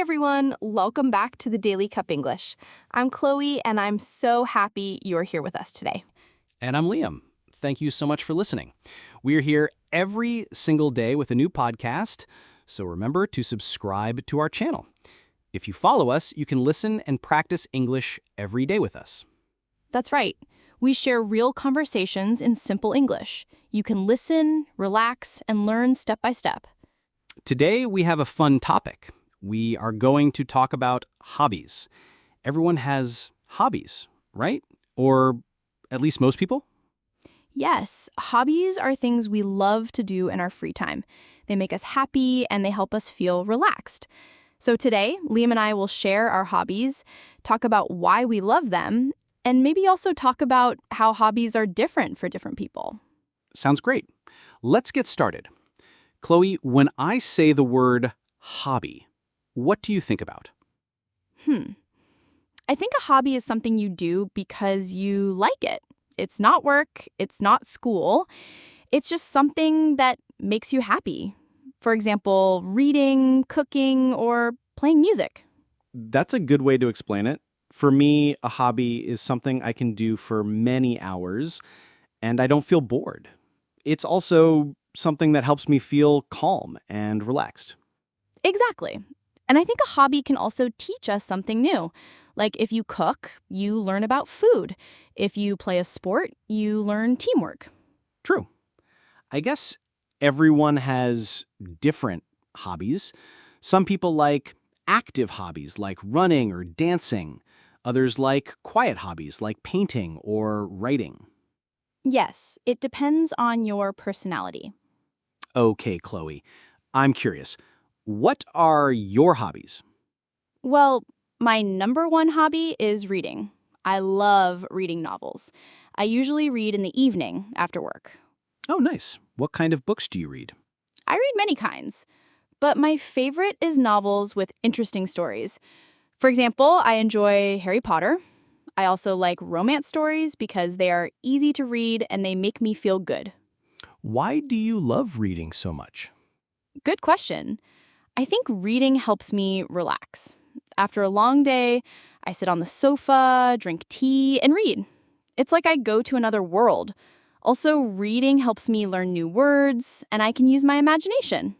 everyone. Welcome back to the Daily Cup English. I'm Chloe, and I'm so happy you're here with us today. And I'm Liam. Thank you so much for listening. We're here every single day with a new podcast, so remember to subscribe to our channel. If you follow us, you can listen and practice English every day with us. That's right. We share real conversations in simple English. You can listen, relax, and learn step by step. Today, we have a fun topic. We are going to talk about hobbies. Everyone has hobbies, right? Or at least most people? Yes, hobbies are things we love to do in our free time. They make us happy and they help us feel relaxed. So today, Liam and I will share our hobbies, talk about why we love them, and maybe also talk about how hobbies are different for different people. Sounds great. Let's get started. Chloe, when I say the word hobby, what do you think about? I think a hobby is something you do because you like it. It's not work, it's not school. It's just something that makes you happy. For example, reading, cooking, or playing music. That's a good way to explain it. For me, a hobby is something I can do for many hours, and I don't feel bored. It's also something that helps me feel calm and relaxed. Exactly. And I think a hobby can also teach us something new. Like if you cook, you learn about food. If you play a sport, you learn teamwork. True. I guess everyone has different hobbies. Some people like active hobbies like running or dancing. Others like quiet hobbies like painting or writing. Yes, it depends on your personality. Okay, Chloe, I'm curious. What are your hobbies? Well, my number one hobby is reading. I love reading novels. I usually read in the evening after work. Oh, nice. What kind of books do you read? I read many kinds, but my favorite is novels with interesting stories. For example, I enjoy Harry Potter. I also like romance stories because they are easy to read and they make me feel good. Why do you love reading so much? Good question. I think reading helps me relax. After a long day, I sit on the sofa, drink tea, and read. It's like I go to another world. Also, reading helps me learn new words, and I can use my imagination.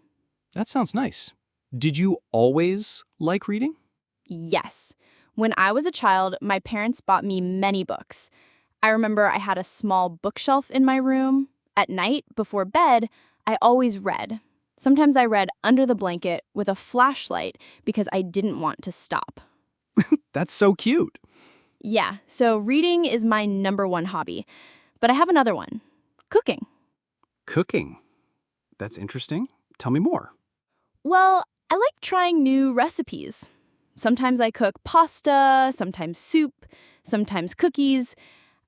That sounds nice. Did you always like reading? Yes. When I was a child, my parents bought me many books. I remember I had a small bookshelf in my room. At night, before bed, I always read. Sometimes I read under the blanket with a flashlight because I didn't want to stop. That's so cute. Yeah, so reading is my number one hobby. But I have another one. Cooking. Cooking. That's interesting. Tell me more. Well, I like trying new recipes. Sometimes I cook pasta, sometimes soup, sometimes cookies.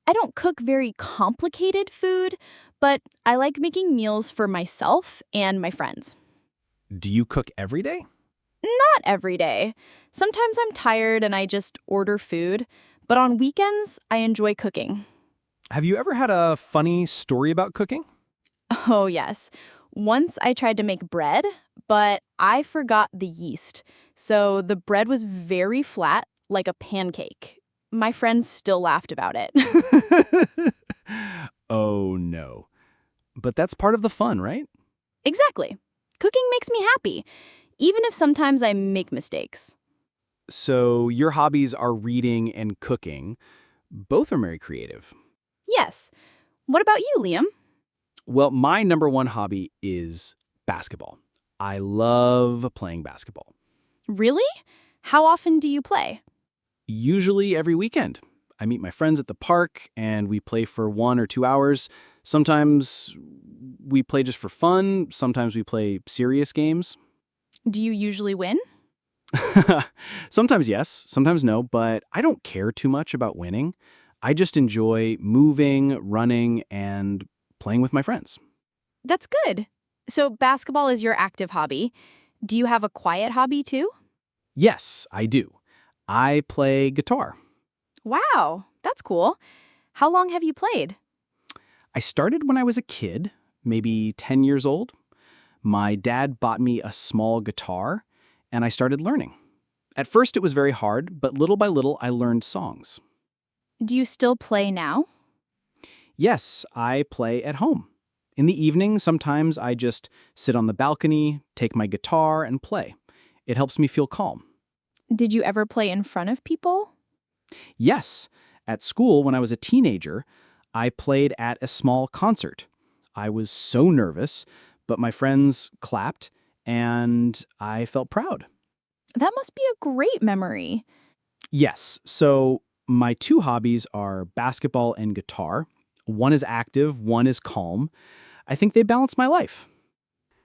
I don't cook very complicated food, but I like making meals for myself and my friends. Do you cook every day? Not every day. Sometimes I'm tired and I just order food, but on weekends, I enjoy cooking. Have you ever had a funny story about cooking? Oh, yes. Once I tried to make bread, but I forgot the yeast. So the bread was very flat, like a pancake. My friends still laughed about it. Oh, no. But that's part of the fun, right? Exactly. Cooking makes me happy, even if sometimes I make mistakes. So your hobbies are reading and cooking. Both are very creative. Yes. What about you, Liam? Well, my number one hobby is basketball. I love playing basketball. Really? How often do you play? Usually every weekend. I meet my friends at the park and we play for 1 or 2 hours. Sometimes we play just for fun. Sometimes we play serious games. Do you usually win? Sometimes yes, sometimes no, but I don't care too much about winning. I just enjoy moving, running, and playing with my friends. That's good. So basketball is your active hobby. Do you have a quiet hobby too? Yes, I do. I play guitar. Wow, that's cool. How long have you played? I started when I was a kid, maybe 10 years old. My dad bought me a small guitar, and I started learning. At first, it was very hard, but little by little, I learned songs. Do you still play now? Yes, I play at home. In the evening, sometimes I just sit on the balcony, take my guitar, and play. It helps me feel calm. Did you ever play in front of people? Yes, at school, when I was a teenager, I played at a small concert. I was so nervous, but my friends clapped, and I felt proud. That must be a great memory. Yes, so my two hobbies are basketball and guitar. One is active, one is calm. I think they balance my life.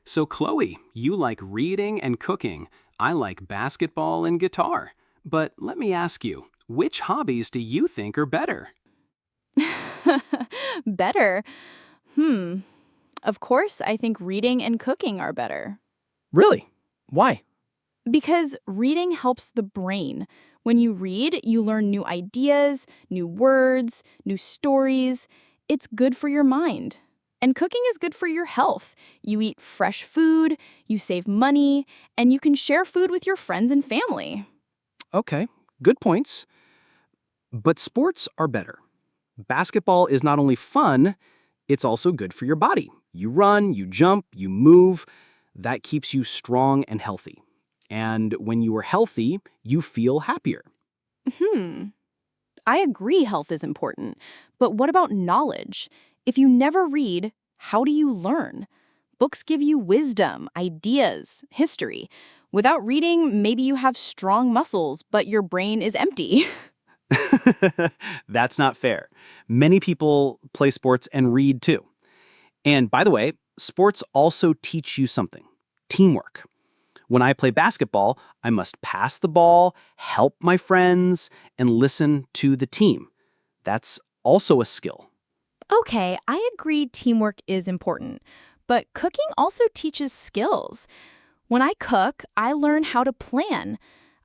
So, Chloe, you like reading and cooking. I like basketball and guitar. But let me ask you, which hobbies do you think are better? Better? Of course, I think reading and cooking are better. Really? Why? Because reading helps the brain. When you read, you learn new ideas, new words, new stories. It's good for your mind. And cooking is good for your health. You eat fresh food, you save money, and you can share food with your friends and family. Okay, good points. But sports are better. Basketball is not only fun, it's also good for your body. You run, you jump, you move. That keeps you strong and healthy. And when you are healthy, you feel happier. I agree health is important. But what about knowledge? If you never read, how do you learn? Books give you wisdom, ideas, history. Without reading, maybe you have strong muscles, but your brain is empty. That's not fair. Many people play sports and read too. And by the way, sports also teach you something: teamwork. When I play basketball, I must pass the ball, help my friends, and listen to the team. That's also a skill. Okay, I agree teamwork is important, but cooking also teaches skills. When I cook, I learn how to plan.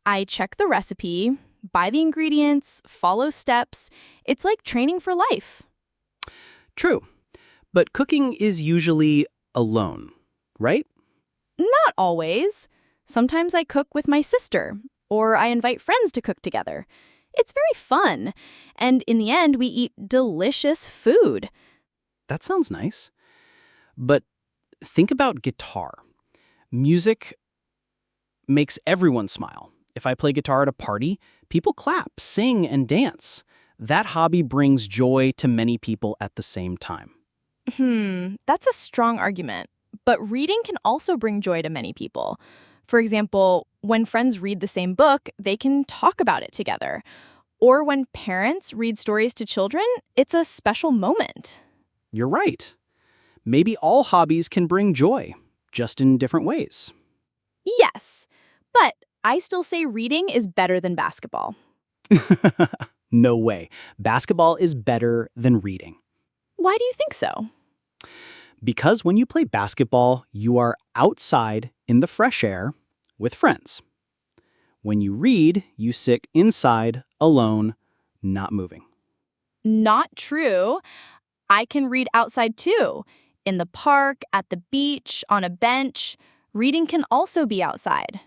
I check the recipe, buy the ingredients, follow steps. It's like training for life. True. But cooking is usually alone, right? Not always. Sometimes I cook with my sister, or I invite friends to cook together. It's very fun, and in the end, we eat delicious food. That sounds nice. But think about guitar. Music makes everyone smile. If I play guitar at a party, people clap, sing, and dance. That hobby brings joy to many people at the same time. That's a strong argument. But reading can also bring joy to many people. For example, when friends read the same book, they can talk about it together. Or when parents read stories to children, it's a special moment. You're right. Maybe all hobbies can bring joy, just in different ways. Yes, but I still say reading is better than basketball. No way. Basketball is better than reading. Why do you think so? Because when you play basketball, you are outside in the fresh air with friends. When you read, you sit inside, alone, not moving. Not true. I can read outside too. In the park, at the beach, on a bench. Reading can also be outside.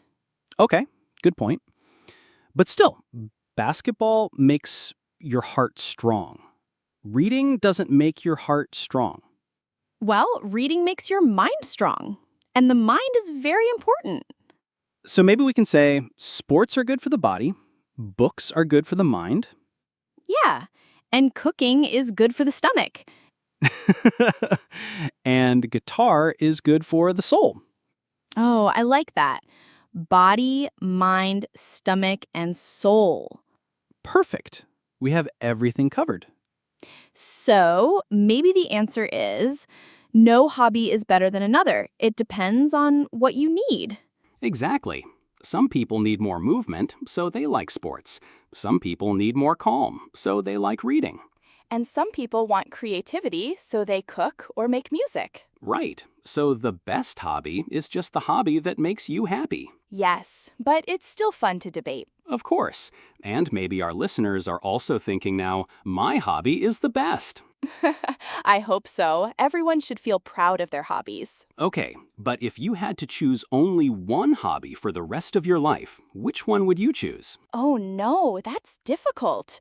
Okay, good point. But still, basketball makes your heart strong. Reading doesn't make your heart strong. Well, reading makes your mind strong. And the mind is very important. So maybe we can say sports are good for the body, books are good for the mind. Yeah, and cooking is good for the stomach. And guitar is good for the soul. Oh, I like that. Body, mind, stomach, and soul. Perfect. We have everything covered. So maybe the answer is no hobby is better than another. It depends on what you need. Exactly. Some people need more movement, so they like sports. Some people need more calm, so they like reading. And some people want creativity, so they cook or make music. Right. So the best hobby is just the hobby that makes you happy. Yes, but it's still fun to debate. Of course. And maybe our listeners are also thinking now, my hobby is the best. I hope so. Everyone should feel proud of their hobbies. Okay, but if you had to choose only one hobby for the rest of your life, which one would you choose? Oh no, that's difficult.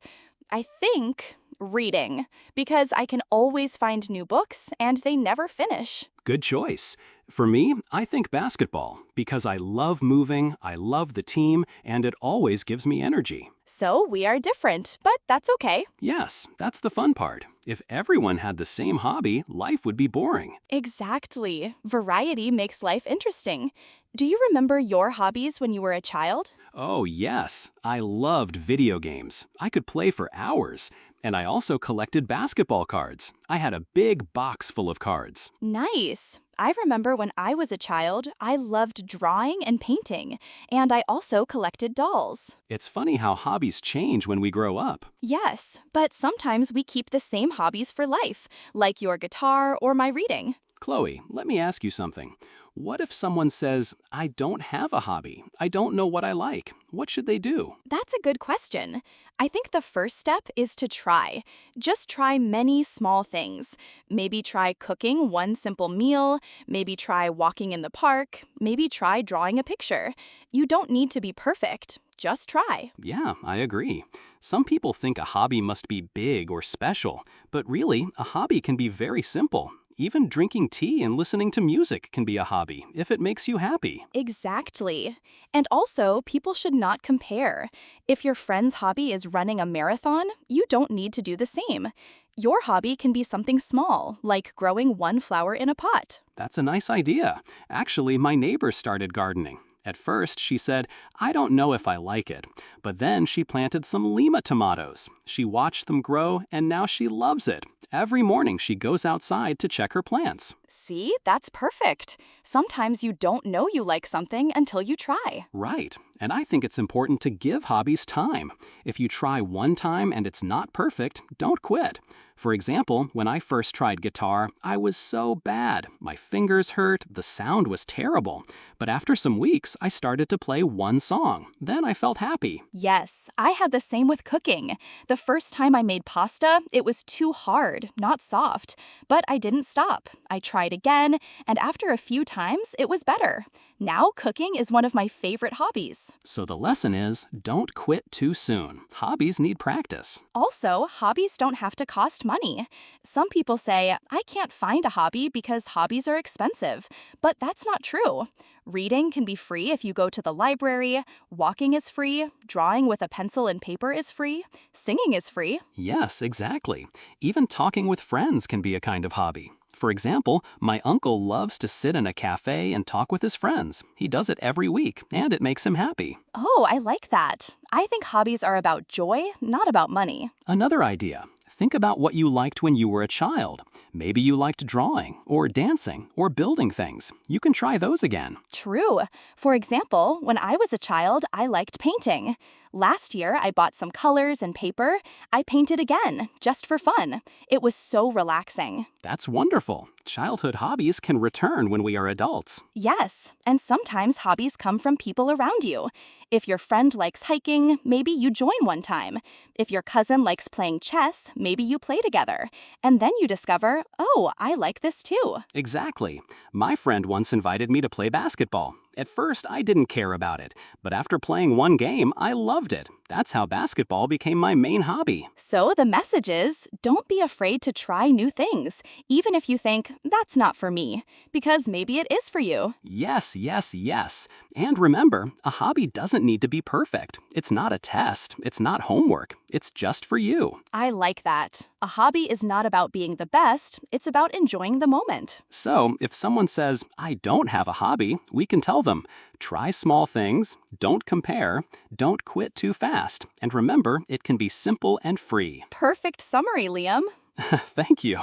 I think reading, because I can always find new books and they never finish. Good choice. For me, I think basketball, because I love moving, I love the team, and it always gives me energy. So we are different, but that's okay. Yes, that's the fun part. If everyone had the same hobby, life would be boring. Exactly. Variety makes life interesting. Do you remember your hobbies when you were a child? Oh, yes, I loved video games. I could play for hours. And I also collected basketball cards. I had a big box full of cards. Nice. I remember when I was a child, I loved drawing and painting, and I also collected dolls. It's funny how hobbies change when we grow up. Yes, but sometimes we keep the same hobbies for life, like your guitar or my reading. Chloe, let me ask you something. What if someone says, I don't have a hobby, I don't know what I like? What should they do? That's a good question. I think the first step is to try. Just try many small things. Maybe try cooking one simple meal, maybe try walking in the park, maybe try drawing a picture. You don't need to be perfect. Just try. Yeah, I agree. Some people think a hobby must be big or special, but really, a hobby can be very simple. Even drinking tea and listening to music can be a hobby if it makes you happy. Exactly. And also, people should not compare. If your friend's hobby is running a marathon, you don't need to do the same. Your hobby can be something small, like growing one flower in a pot. That's a nice idea. Actually, my neighbor started gardening. At first, she said, I don't know if I like it. But then she planted some Lima tomatoes. She watched them grow, and now she loves it. Every morning, she goes outside to check her plants. See, that's perfect. Sometimes you don't know you like something until you try. Right. And I think it's important to give hobbies time. If you try one time and it's not perfect, don't quit. For example, when I first tried guitar, I was so bad. My fingers hurt, the sound was terrible. But after some weeks, I started to play one song. Then I felt happy. Yes, I had the same with cooking. The first time I made pasta, it was too hard, not soft. But I didn't stop. I tried again, and after a few times, it was better. Now cooking is one of my favorite hobbies. So the lesson is, don't quit too soon. Hobbies need practice. Also, hobbies don't have to cost money. Some people say, I can't find a hobby because hobbies are expensive. But that's not true. Reading can be free if you go to the library, walking is free, drawing with a pencil and paper is free, singing is free. Yes, exactly. Even talking with friends can be a kind of hobby. For example, my uncle loves to sit in a cafe and talk with his friends. He does it every week, and it makes him happy. Oh, I like that. I think hobbies are about joy, not about money. Another idea. Think about what you liked when you were a child. Maybe you liked drawing, or dancing, or building things. You can try those again. True. For example, when I was a child, I liked painting. Last year, I bought some colors and paper. I painted again, just for fun. It was so relaxing. That's wonderful. Childhood hobbies can return when we are adults. Yes, and sometimes hobbies come from people around you. If your friend likes hiking, maybe you join one time. If your cousin likes playing chess, maybe you play together. And then you discover, oh, I like this too. Exactly. My friend once invited me to play basketball. At first, I didn't care about it, but after playing one game, I loved it. That's how basketball became my main hobby. So the message is, don't be afraid to try new things, even if you think, that's not for me, because maybe it is for you. Yes, yes, yes. And remember, a hobby doesn't need to be perfect. It's not a test. It's not homework. It's just for you. I like that. A hobby is not about being the best, it's about enjoying the moment. So, if someone says, I don't have a hobby, we can tell them, try small things, don't compare, don't quit too fast, and remember, it can be simple and free. Perfect summary, Liam. Thank you.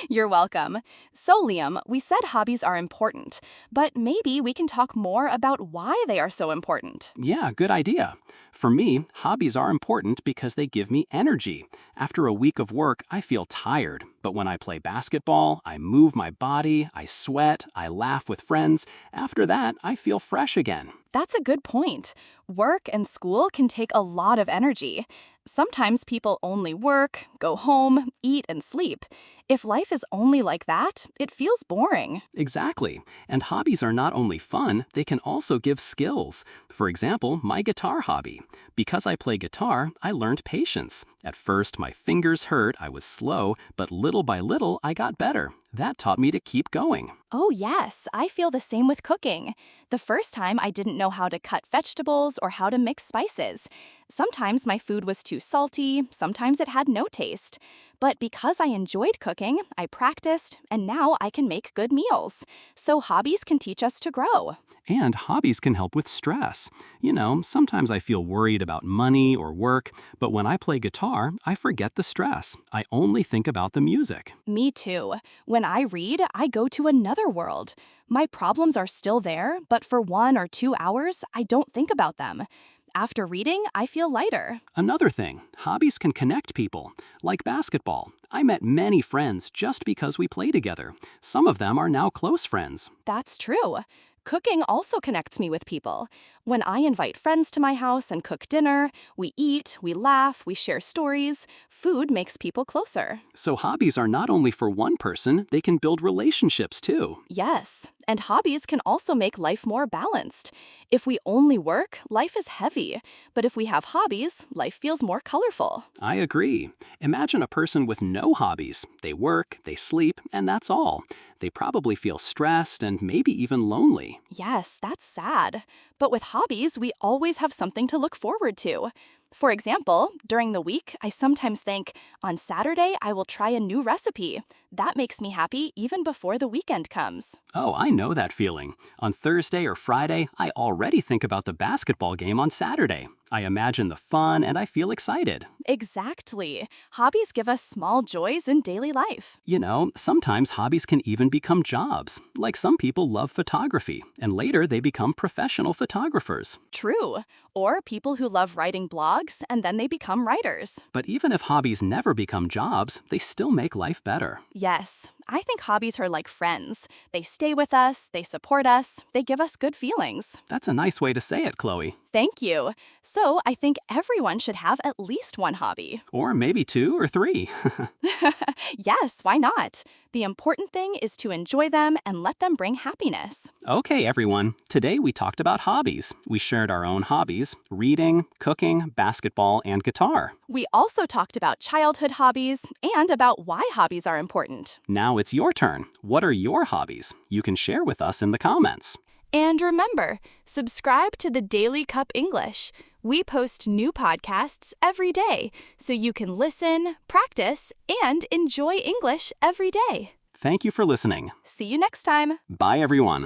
You're welcome. So, Liam, we said hobbies are important, but maybe we can talk more about why they are so important. Yeah, good idea. For me, hobbies are important because they give me energy. After a week of work, I feel tired. But when I play basketball, I move my body, I sweat, I laugh with friends. After that, I feel fresh again. That's a good point. Work and school can take a lot of energy. Sometimes people only work, go home, eat, and sleep. If life is only like that, it feels boring. Exactly. And hobbies are not only fun, they can also give skills. For example, my guitar hobby. Because I play guitar, I learned patience. At first, my fingers hurt, I was slow, but little by little, I got better. That taught me to keep going. Oh, yes, I feel the same with cooking. The first time I didn't know how to cut vegetables or how to mix spices. Sometimes my food was too salty, sometimes it had no taste. But because I enjoyed cooking, I practiced, and now I can make good meals. So hobbies can teach us to grow. And hobbies can help with stress. You know, sometimes I feel worried about money or work, but when I play guitar, I forget the stress. I only think about the music. Me too. When I read, I go to another world. My problems are still there, but for 1 or 2 hours, I don't think about them. After reading, I feel lighter. Another thing, hobbies can connect people. Like basketball. I met many friends just because we play together. Some of them are now close friends. That's true. Cooking also connects me with people. When I invite friends to my house and cook dinner, we eat, we laugh, we share stories. Food makes people closer. So hobbies are not only for one person, they can build relationships too. Yes, and hobbies can also make life more balanced. If we only work, life is heavy. But if we have hobbies, life feels more colorful. I agree. Imagine a person with no hobbies. They work, they sleep, and that's all. They probably feel stressed and maybe even lonely. Yes, that's sad. But with hobbies, we always have something to look forward to. For example, during the week, I sometimes think, on Saturday, I will try a new recipe. That makes me happy even before the weekend comes. Oh, I know that feeling. On Thursday or Friday, I already think about the basketball game on Saturday. I imagine the fun and I feel excited. Exactly. Hobbies give us small joys in daily life. You know, sometimes hobbies can even become jobs. Like some people love photography, and later they become professional photographers. True. Or people who love writing blogs and then they become writers. But even if hobbies never become jobs, they still make life better. Yes, I think hobbies are like friends. They stay with us, they support us, they give us good feelings. That's a nice way to say it, Chloe. Thank you. So I think everyone should have at least one hobby. Or maybe 2 or 3. Yes, why not? The important thing is to enjoy them and let them bring happiness. Okay, everyone. Today we talked about hobbies. We shared our own hobbies: reading, cooking, basketball, and guitar. We also talked about childhood hobbies and about why hobbies are important. Now it's your turn. What are your hobbies? You can share with us in the comments. And remember, subscribe to the Daily Cup English. We post new podcasts every day, so you can listen, practice, and enjoy English every day. Thank you for listening. See you next time. Bye, everyone.